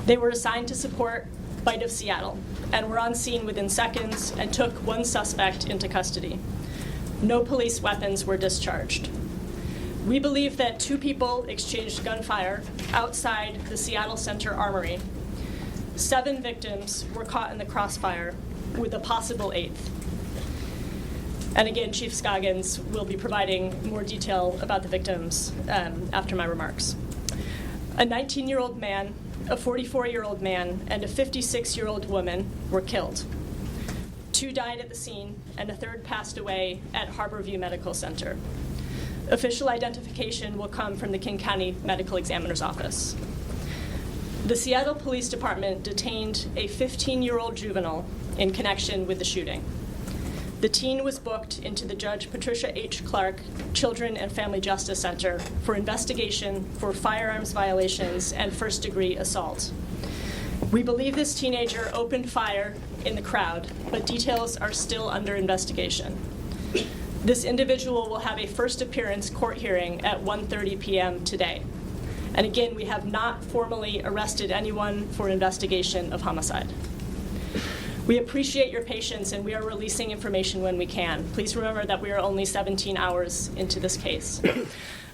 They were assigned to support Bite of Seattle and were on scene within seconds and took one suspect into custody. No police weapons were discharged. We believe that 2 people exchanged gunfire outside the Seattle Center Armory. 7 victims were caught in the crossfire, with a possible 8th. And again, Chief Scoggins will be providing more detail about the victims after my remarks. A 19-year-old man, a 44-year-old man, and a 56-year-old woman were killed. 2 died at the scene, and a 3rd passed away at Harborview Medical Center. Official identification will come from the King County Medical Examiner's Office. The Seattle Police Department detained a 15-year-old juvenile in connection with the shooting. The teen was booked into the Judge Patricia H. Clark Children and Family Justice Center for investigation for firearms violations and first-degree assault. We believe this teenager opened fire in the crowd, but details are still under investigation. This individual will have a first appearance court hearing at 1:30 p.m. today. And again, we have not formally arrested anyone for investigation of homicide. We appreciate your patience, and we are releasing information when we can. Please remember that we are only 17 hours into this case.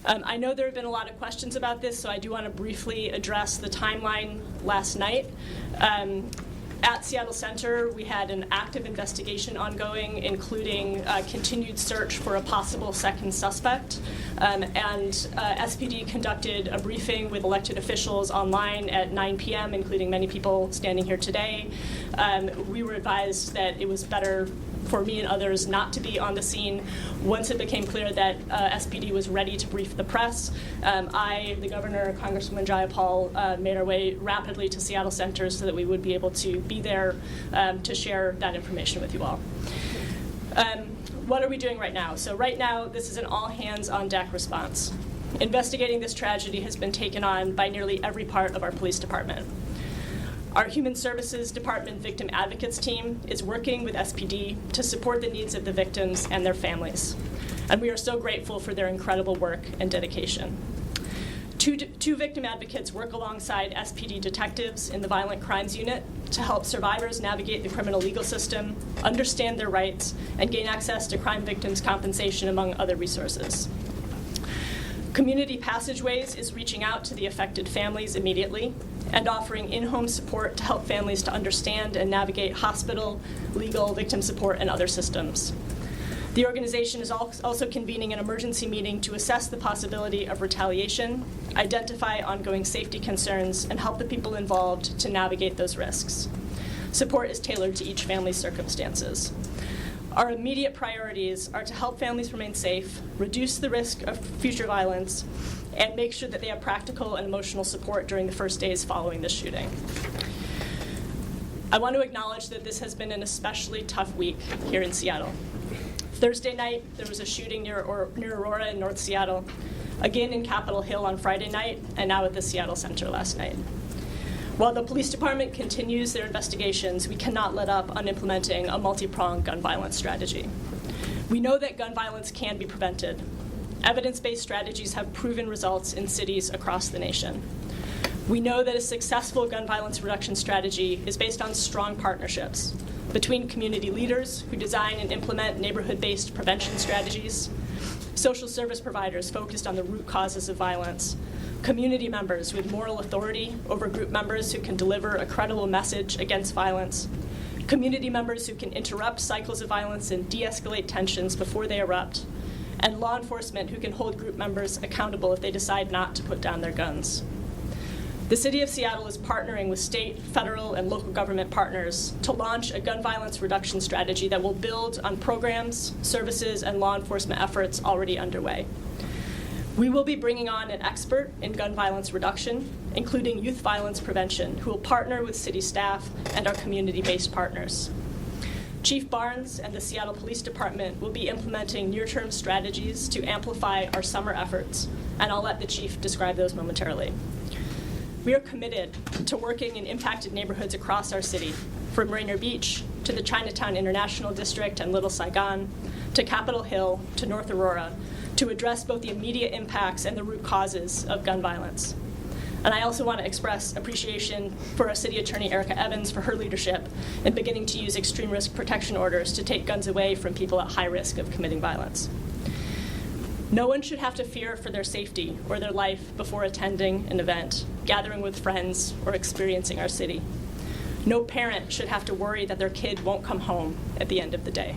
I know there have been a lot of questions about this, so I do want to briefly address the timeline last night. At Seattle Center, we had an active investigation ongoing, including continued search for a possible second suspect. SPD conducted a briefing with elected officials online at 9 p.m., including many people standing here today. We were advised that it was better for me and others not to be on the scene. Once it became clear that SPD was ready to brief the press, I, the governor, Congresswoman Jayapal, made our way rapidly to Seattle Center so that we would be able to be there to share that information with you all. What are we doing right now? So right now, this is an all-hands-on-deck response. Investigating this tragedy has been taken on by nearly every part of our police department. Our Human Services Department Victim Advocates team is working with SPD to support the needs of the victims and their families. And we are so grateful for their incredible work and dedication. Two victim advocates work alongside SPD detectives in the Violent Crimes Unit to help survivors navigate the criminal legal system, understand their rights, and gain access to crime victims' compensation, among other resources. Community Passageways is reaching out to the affected families immediately and offering in-home support to help families to understand and navigate hospital, legal, victim support, and other systems. The organization is also convening an emergency meeting to assess the possibility of retaliation, identify ongoing safety concerns, and help the people involved to navigate those risks. Support is tailored to each family's circumstances. Our immediate priorities are to help families remain safe, reduce the risk of future violence, and make sure that they have practical and emotional support during the first days following this shooting. I want to acknowledge that this has been an especially tough week here in Seattle. Thursday night, there was a shooting near Aurora in North Seattle, again in Capitol Hill on Friday night, and now at the Seattle Center last night. While the police department continues their investigations, we cannot let up on implementing a multi-pronged gun violence strategy. We know that gun violence can be prevented. Evidence-based strategies have proven results in cities across the nation. We know that a successful gun violence reduction strategy is based on strong partnerships between community leaders who design and implement neighborhood-based prevention strategies, social service providers focused on the root causes of violence, community members with moral authority over group members who can deliver a credible message against violence, community members who can interrupt cycles of violence and de-escalate tensions before they erupt, and law enforcement who can hold group members accountable if they decide not to put down their guns. The City of Seattle is partnering with state, federal, and local government partners to launch a gun violence reduction strategy that will build on programs, services, and law enforcement efforts already underway. We will be bringing on an expert in gun violence reduction, including youth violence prevention, who will partner with city staff and our community-based partners. Chief Barnes and the Seattle Police Department will be implementing near-term strategies to amplify our summer efforts, and I'll let the chief describe those momentarily. We are committed to working in impacted neighborhoods across our city, from Rainier Beach to the Chinatown International District and Little Saigon, to Capitol Hill, to North Aurora, to address both the immediate impacts and the root causes of gun violence. And I also want to express appreciation for our City Attorney Erica Evans for her leadership in beginning to use extreme risk protection orders to take guns away from people at high risk of committing violence. No one should have to fear for their safety or their life before attending an event, gathering with friends, or experiencing our city. No parent should have to worry that their kid won't come home at the end of the day.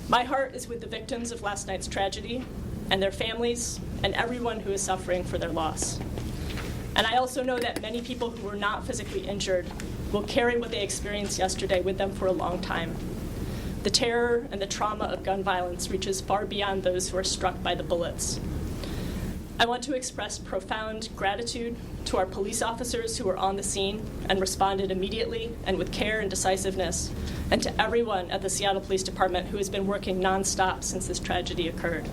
My heart is with the victims of last night's tragedy and their families and everyone who is suffering for their loss. And I also know that many people who were not physically injured will carry what they experienced yesterday with them for a long time. The terror and the trauma of gun violence reaches far beyond those who are struck by the bullets. I want to express profound gratitude to our police officers who were on the scene and responded immediately and with care and decisiveness, and to everyone at the Seattle Police Department who has been working nonstop since this tragedy occurred.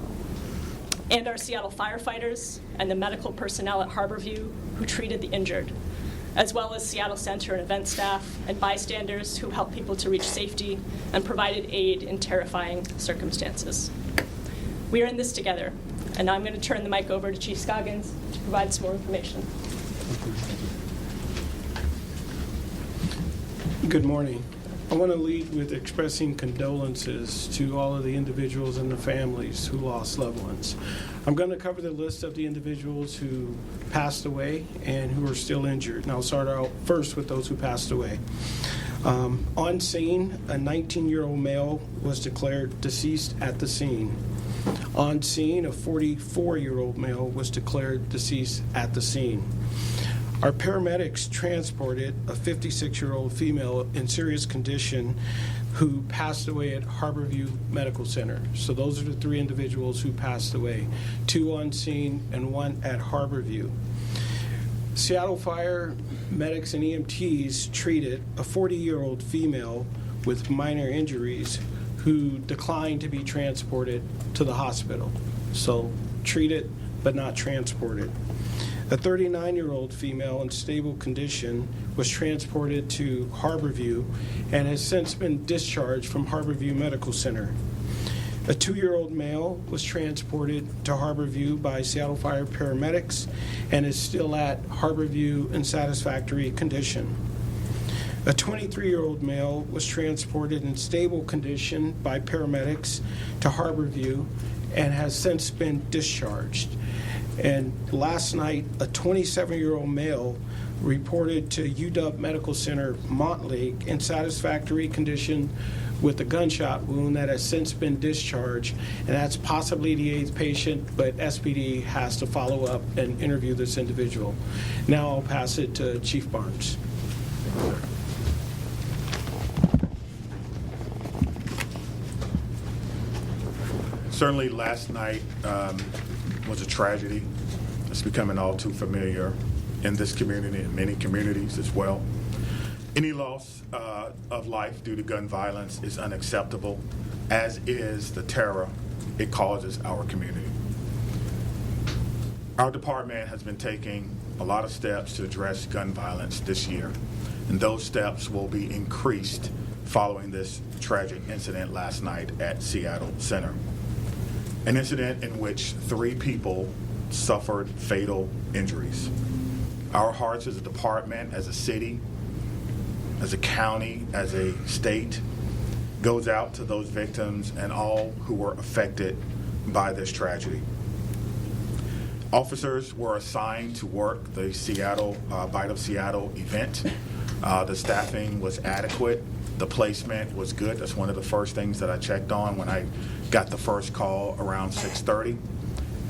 And our Seattle firefighters and the medical personnel at Harborview who treated the injured, as well as Seattle Center and event staff and bystanders who helped people to reach safety and provided aid in terrifying circumstances. We are in this together, and now I'm going to turn the mic over to Chief Scoggins to provide some more information. Good morning. I want to lead with expressing condolences to all of the individuals and the families who lost loved ones. I'm going to cover the list of the individuals who passed away and who are still injured. And I'll start out first with those who passed away. On scene, a 19-year-old male was declared deceased at the scene. On scene, a 44-year-old male was declared deceased at the scene. Our paramedics transported a 56-year-old female in serious condition who passed away at Harborview Medical Center. So those are the three individuals who passed away, 2 on scene and 1 at Harborview. Seattle Fire medics and EMTs treated a 40-year-old female with minor injuries who declined to be transported to the hospital. So treated but not transported. A 39-year-old female in stable condition was transported to Harborview and has since been discharged from Harborview Medical Center. A 2-year-old male was transported to Harborview by Seattle Fire paramedics and is still at Harborview in satisfactory condition. A 23-year-old male was transported in stable condition by paramedics to Harborview and has since been discharged. And last night, a 27-year-old male reported to UW Medical Center, Montlake, in satisfactory condition with a gunshot wound that has since been discharged. And that's possibly the 8th patient, but SPD has to follow up and interview this individual. Now I'll pass it to Chief Barnes. Certainly last night was a tragedy. It's becoming all too familiar in this community and many communities as well. Any loss of life due to gun violence is unacceptable, as is the terror it causes our community. Our department has been taking a lot of steps to address gun violence this year, and those steps will be increased following this tragic incident last night at Seattle Center. An incident in which 3 people suffered fatal injuries. Our hearts as a department, as a city, as a county, as a state, goes out to those victims and all who were affected by this tragedy. Officers were assigned to work the Seattle Bite of Seattle event. The staffing was adequate. The placement was good. That's one of the first things that I checked on when I got the first call around 6:30.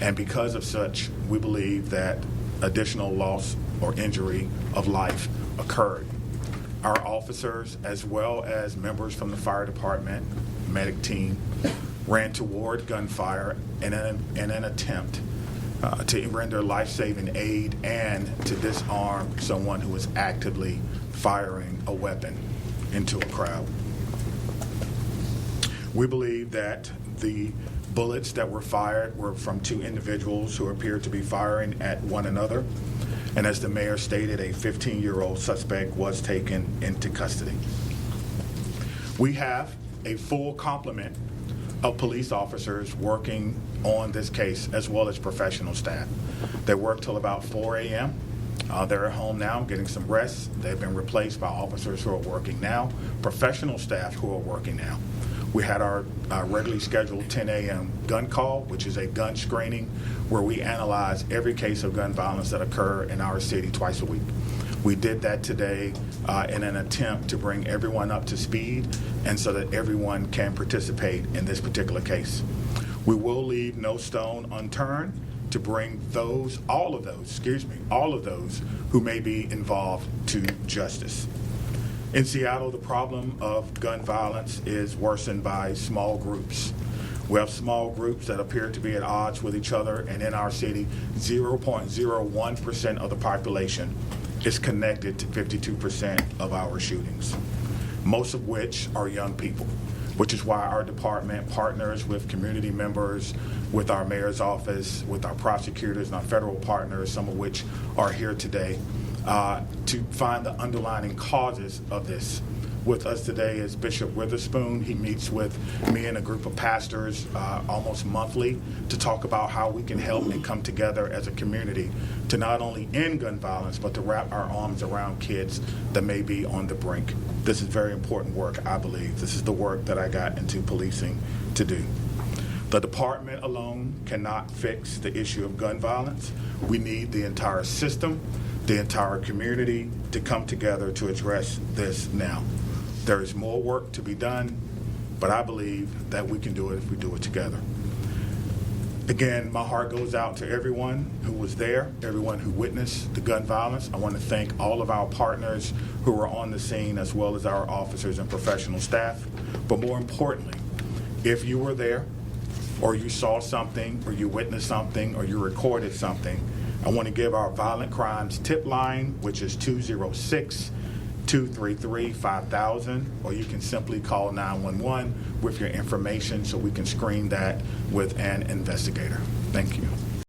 And because of such, we believe that additional loss or injury of life occurred. Our officers, as well as members from the fire department, medic team, ran toward gunfire in an attempt to render life-saving aid and to disarm someone who was actively firing a weapon into a crowd. We believe that the bullets that were fired were from 2 individuals who appeared to be firing at one another. And as the mayor stated, a 15-year-old suspect was taken into custody. We have a full complement of police officers working on this case, as well as professional staff. They work till about 4 a.m. They're at home now getting some rest. They've been replaced by officers who are working now, professional staff who are working now. We had our regularly scheduled 10 a.m. gun call, which is a gun screening where we analyze every case of gun violence that occur in our city twice a week. We did that today in an attempt to bring everyone up to speed and so that everyone can participate in this particular case. We will leave no stone unturned to bring all of those who may be involved to justice. In Seattle, the problem of gun violence is worsened by small groups. We have small groups that appear to be at odds with each other, and in our city, 0.01% of the population is connected to 52% of our shootings, most of which are young people, which is why our department partners with community members, with our mayor's office, with our prosecutors and our federal partners, some of which are here today, to find the underlying causes of this. With us today is Bishop Witherspoon. He meets with me and a group of pastors almost monthly to talk about how we can help and come together as a community to not only end gun violence, but to wrap our arms around kids that may be on the brink. This is very important work, I believe. This is the work that I got into policing to do. The department alone cannot fix the issue of gun violence. We need the entire system, the entire community to come together to address this now. There is more work to be done, but I believe that we can do it if we do it together. Again, my heart goes out to everyone who was there, everyone who witnessed the gun violence. I want to thank all of our partners who were on the scene, as well as our officers and professional staff. But more importantly, if you were there, or you saw something, or you witnessed something, or you recorded something, I want to give our violent crimes tip line, which is 206-233-5000, or you can simply call 911 with your information so we can screen that with an investigator. Thank you.